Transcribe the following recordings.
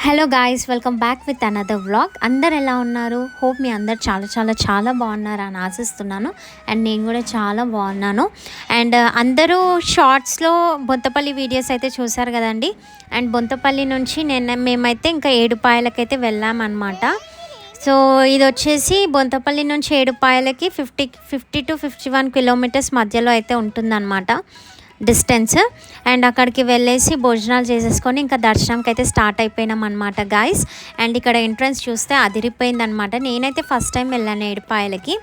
Hello guys, welcome back with another vlog. అందరు ఎలా ఉన్నారు? హోప్ మీ అందరు చాలా చాలా చాలా బాగున్నారు అని ఆశిస్తున్నాను. అండ్ నేను కూడా చాలా బాగున్నాను. అండ్ అందరూ షార్ట్స్లో బొంతపల్లి వీడియోస్ అయితే చూసారు కదండి. అండ్ బొంతపల్లి నుంచి మేమైతే ఇంకా ఏడుపాయలకైతే వెళ్ళామన్నమాట. సో ఇది వచ్చేసి బొంతపల్లి నుంచి ఏడుపాయలకి 50 to 51 కిలోమీటర్స్ మధ్యలో అయితే ఉంటుందన్నమాట డిస్టెన్స్. అండ్ అక్కడికి వెళ్ళేసి భోజనాలు చేసేసుకొని ఇంకా దర్శనంకి అయితే స్టార్ట్ అయిపోయినాం అనమాట గాయస్. అండ్ ఇక్కడ ఎంట్రన్స్ చూస్తే అదిరిపోయింది అనమాట. నేనైతే ఫస్ట్ టైం వెళ్ళాను ఏడుపాయలకి.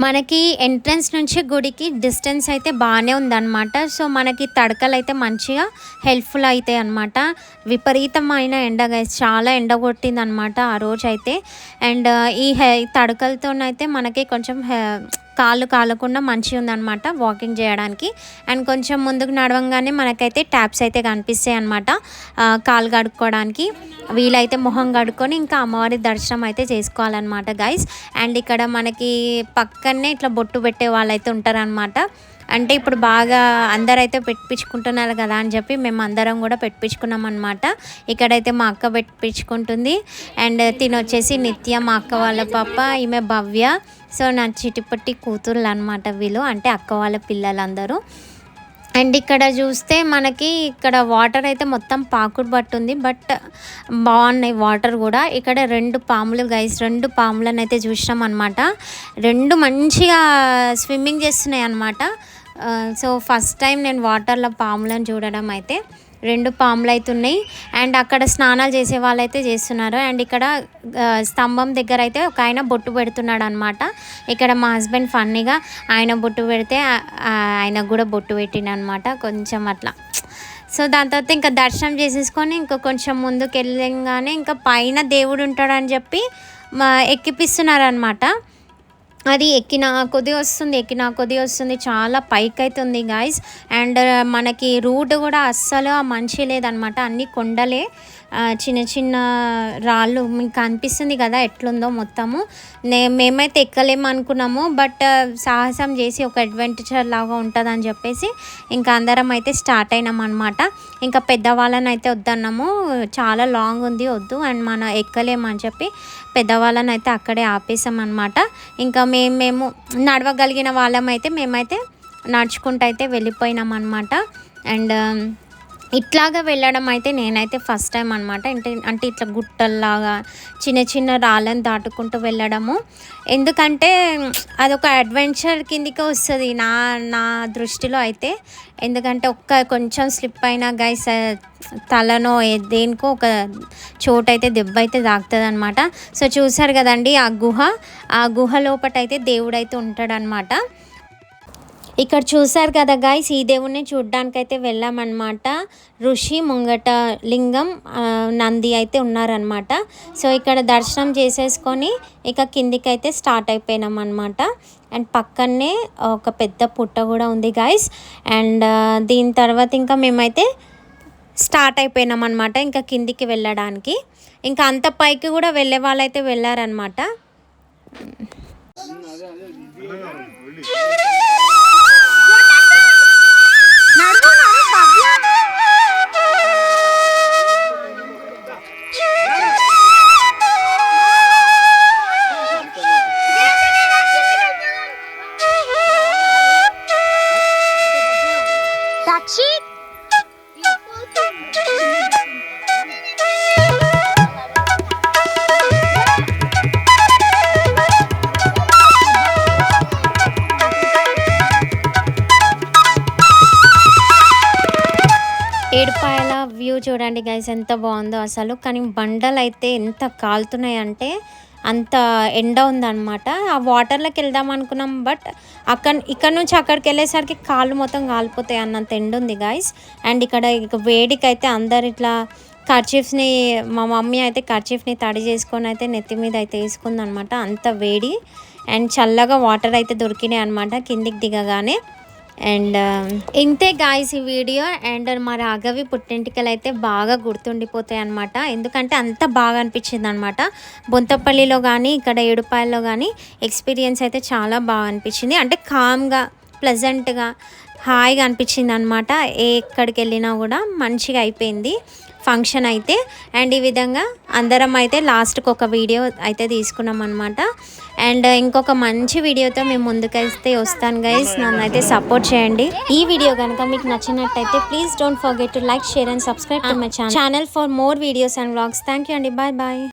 మనకి ఎంట్రన్స్ నుంచి గుడికి డిస్టెన్స్ అయితే బాగానే ఉందన్నమాట. సో మనకి తడకలు అయితే మంచిగా హెల్ప్ఫుల్ అవుతాయి అనమాట. విపరీతమైన ఎండ గైస్, చాలా ఎండ కొట్టింది అనమాట ఆ రోజు అయితే. అండ్ ఈ తడకలతోనైతే మనకి కొంచెం కాళ్ళు కాలకుండా మంచిగా ఉందన్నమాట వాకింగ్ చేయడానికి. అండ్ కొంచెం ముందుకు నడవంగానే మనకైతే ట్యాప్స్ అయితే కనిపిస్తాయి అనమాట కాళ్ళు కడుక్కోవడానికి. వీలైతే మొహం కడుక్కొని ఇంకా అమ్మవారి దర్శనం అయితే చేసుకోవాలన్నమాట గైస్. అండ్ ఇక్కడ మనకి పక్కనే ఇట్లా బొట్టు పెట్టే వాళ్ళైతే ఉంటారనమాట. అంటే ఇప్పుడు బాగా అందరైతే పెట్టించుకుంటున్నారు కదా అని చెప్పి మేము అందరం కూడా పెట్టించుకున్నాం అనమాట. ఇక్కడైతే మా అక్క పెట్టించుకుంటుంది. అండ్ తినొచ్చేసి నిత్య, మా అక్క వాళ్ళ పాప, ఈమె భవ్య. సో నా చిటిపట్టి కూతుర్లు అనమాట వీళ్ళు, అంటే అక్క వాళ్ళ పిల్లలందరూ. అండ్ ఇక్కడ చూస్తే మనకి ఇక్కడ వాటర్ అయితే మొత్తం పాకుడు పట్టుంది, బట్ బాగున్నాయి వాటర్ కూడా. ఇక్కడ 2 పాములు గైస్, 2 పాములను అయితే చూసినాం అనమాట. 2 మంచిగా స్విమ్మింగ్ చేస్తున్నాయి అనమాట. సో ఫస్ట్ టైం నేను వాటర్లో పాములను చూడడం అయితే. 2 పాములు అయితే ఉన్నాయి. అండ్ అక్కడ స్నానాలు చేసే వాళ్ళు అయితే చేస్తున్నారు. అండ్ ఇక్కడ స్తంభం దగ్గర అయితే ఒక ఆయన బొట్టు పెడుతున్నాడు అనమాట. ఇక్కడ మా హస్బెండ్ ఫన్నీగా ఆయన బొట్టు పెడితే ఆయనకు కూడా బొట్టు పెట్టిన అనమాట కొంచెం అట్లా. సో దాని తర్వాత ఇంకా దర్శనం చేసేసుకొని ఇంకా కొంచెం ముందుకు వెళ్ళగానే ఇంకా పైన దేవుడు ఉంటాడని చెప్పి ఎక్కిపిస్తున్నారు అనమాట. అది ఎక్కిన కొద్ది వస్తుంది, చాలా పైకి అయితే ఉంది గాయస్. అండ్ మనకి రూట్ కూడా అస్సలు మంచి లేదనమాట. అన్ని కొండలే, చిన్న చిన్న రాళ్ళు మీకు కనిపిస్తుంది కదా ఎట్లుందో మొత్తము. మేమైతే ఎక్కలేము అనుకున్నాము, బట్ సాహసం చేసి ఒక అడ్వెంచర్ లాగా ఉంటుందని చెప్పేసి ఇంకా అందరం అయితే స్టార్ట్ అయినాం అనమాట. ఇంకా పెద్దవాళ్ళని అయితే వద్దన్నాము, చాలా లాంగ్ ఉంది వద్దు, అండ్ మనం ఎక్కలేము అని చెప్పి పెద్దవాళ్ళని అయితే అక్కడే ఆపేసాం అనమాట. ఇంకా మేము నడవగలిగిన వాళ్ళమైతే మేమైతే నడుచుకుంటూ అయితే వెళ్ళిపోయినాం అనమాట. అండ్ ఇట్లాగా వెళ్ళడం అయితే నేనైతే ఫస్ట్ టైం అనమాట. అంటే ఇట్లా గుట్టల్లాగా చిన్న చిన్న రాళ్ళని దాటుకుంటూ వెళ్ళడము. ఎందుకంటే అదొక అడ్వెంచర్ కిందికి వస్తుంది నా దృష్టిలో అయితే. ఎందుకంటే కొంచెం స్లిప్ అయినా గైస్ తలనో దేనికో ఒక చోటు అయితే దెబ్బ అయితే తాకుతుంది అనమాట. సో చూసారు కదండి ఆ గుహ లోపటైతే దేవుడైతే ఉంటాడనమాట. ఇక్కడ చూసారు కదా గాయస్, ఈ దేవుణ్ణి చూడ్డానికైతే వెళ్ళామన్నమాట. ఋషి ముంగట లింగం, నంది అయితే ఉన్నారనమాట. సో ఇక్కడ దర్శనం చేసేసుకొని ఇక కిందికైతే స్టార్ట్ అయిపోయినాం అనమాట. అండ్ పక్కనే ఒక పెద్ద పుట్ట కూడా ఉంది గాయస్. అండ్ దీని తర్వాత ఇంకా మేమైతే స్టార్ట్ అయిపోయినాం అనమాట ఇంకా కిందికి వెళ్ళడానికి. ఇంకా అంత పైకి కూడా వెళ్ళే వాళ్ళైతే వెళ్ళారనమాట. ఏడుపాయల వ్యూ చూడండి గైస్, ఎంత బాగుందో అసలు. కానీ బండలు అయితే ఎంత కాలుతున్నాయంటే అంత ఎండ ఉందన్నమాట. ఆ వాటర్లోకి వెళ్దాం అనుకున్నాం, బట్ ఇక్కడ నుంచి అక్కడికి వెళ్ళేసరికి కాళ్ళు మొత్తం కాలిపోతాయి అన్నంత ఎండ ఉంది గాయస్. అండ్ ఇక్కడ వేడికైతే అందరు ఇట్లా కర్చీఫ్స్ని, మా మమ్మీ అయితే కర్చీఫ్ని తడి చేసుకొని అయితే నెత్తి మీద అయితే వేసుకుంది అనమాట. అంత వేడి అండ్ చల్లగా వాటర్ అయితే దొరికినాయి అనమాట కిందికి దిగగానే. అండ్ ఇంతే గాయస్ ఈ వీడియో. అండ్ మా రాఘవి పుట్టింటికలు అయితే బాగా గుర్తుండిపోతాయి అనమాట. ఎందుకంటే అంత బాగా అనిపించింది అనమాట. బొంతపల్లిలో కానీ ఇక్కడ ఏడుపాయల్లో కానీ ఎక్స్పీరియన్స్ అయితే చాలా బాగా అనిపించింది. అంటే కామ్గా, ప్లెజెంట్గా, హాయిగా అనిపించింది అనమాట. ఎక్కడికి వెళ్ళినా కూడా మంచిగా అయిపోయింది. ఫంక్షన్ అయితే. అండ్ ఈ విధంగా అందరం అయితే లాస్ట్కి ఒక వీడియో అయితే తీసుకున్నాం అనమాట. అండ్ ఇంకొక మంచి వీడియోతో మేము ముందుకైతే వస్తాను గైస్. నన్ను అయితే సపోర్ట్ చేయండి. ఈ వీడియో కనుక మీకు నచ్చినట్టయితే please don't forget to like, share and subscribe to my channel for more videos and vlogs. Thank you అండి. Bye bye.